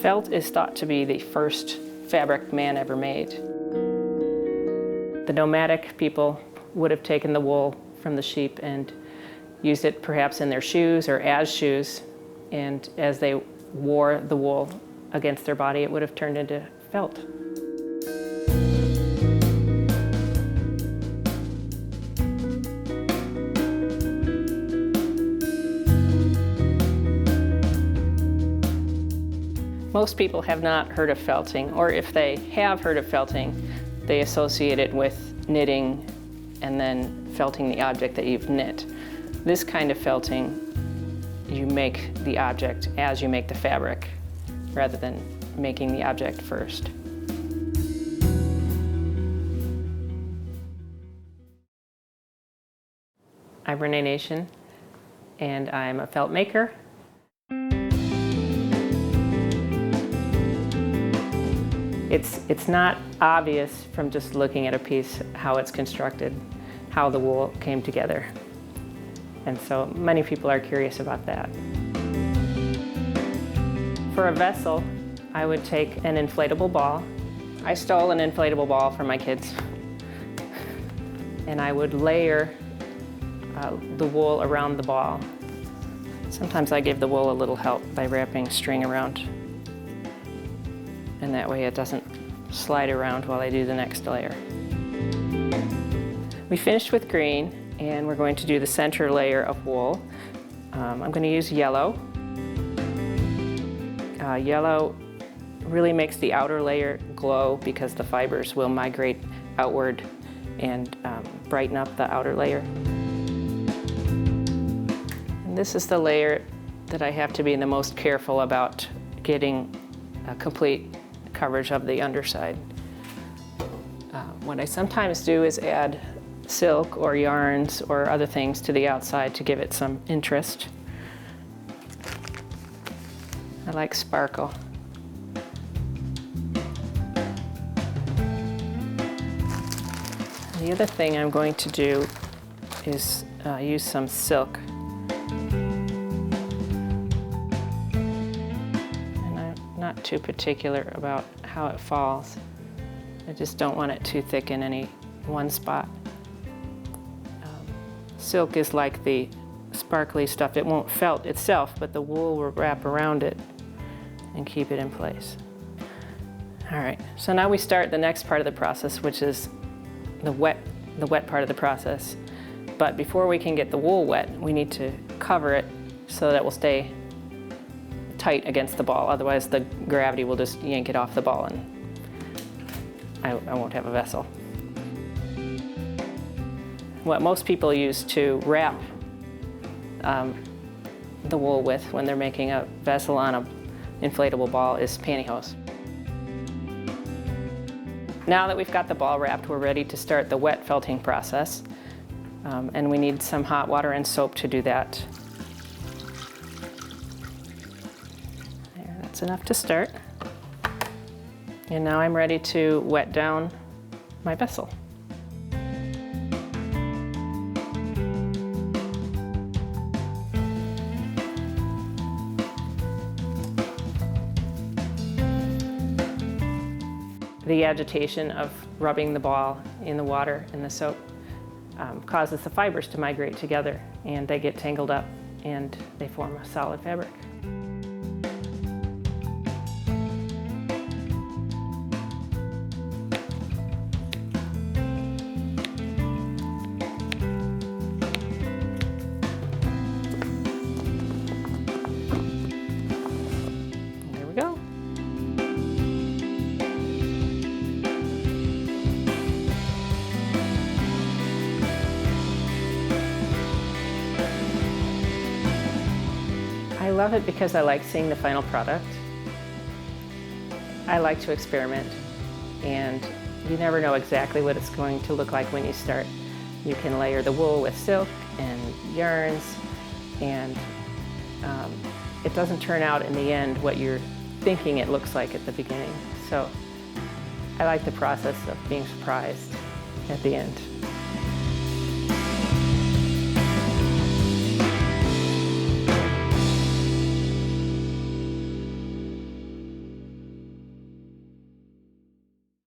Felt is thought to be the first fabric man ever made. The nomadic people would have taken the wool from the sheep and used it perhaps in their shoes or as shoes, and as they wore the wool against their body, it would have turned into felt. Most people have not heard of felting, or if they have heard of felting, they associate it with knitting and then felting the object that you've knit. This kind of felting, you make the object as you make the fabric, rather than making the object first. I'm Renee Nation, and I'm a felt maker. It's not obvious from just looking at a piece how it's constructed, how the wool came together. And so many people are curious about that. For a vessel, I would take an inflatable ball. I stole an inflatable ball from my kids. And I would layer the wool around the ball. Sometimes I give the wool a little help by wrapping string around. And that way it doesn't slide around while I do the next layer. We finished with green, and we're going to do the center layer of wool. I'm going to use yellow. Yellow really makes the outer layer glow because the fibers will migrate outward and brighten up the outer layer. And this is the layer that I have to be the most careful about getting a complete coverage of the underside. What I sometimes do is add silk or yarns or other things to the outside to give it some interest. I like sparkle. The other thing I'm going to do is use some silk. Not too particular about how it falls. I just don't want it too thick in any one spot. Silk is like the sparkly stuff. It won't felt itself, but the wool will wrap around it and keep it in place. All right, so now we start the next part of the process, which is the wet part of the process. But before we can get the wool wet, we need to cover it so that it will stay tight against the ball. Otherwise the gravity will just yank it off the ball and I won't have a vessel. What most people use to wrap the wool with when they're making a vessel on an inflatable ball is pantyhose. Now that we've got the ball wrapped, we're ready to start the wet felting process. And we need some hot water and soap to do that. That's enough to start. And now I'm ready to wet down my vessel. The agitation of rubbing the ball in the water and the soap causes the fibers to migrate together, and they get tangled up and they form a solid fabric. I love it because I like seeing the final product. I like to experiment, and you never know exactly what it's going to look like when you start. You can layer the wool with silk and yarns, and it doesn't turn out in the end what you're thinking it looks like at the beginning. So I like the process of being surprised at the end.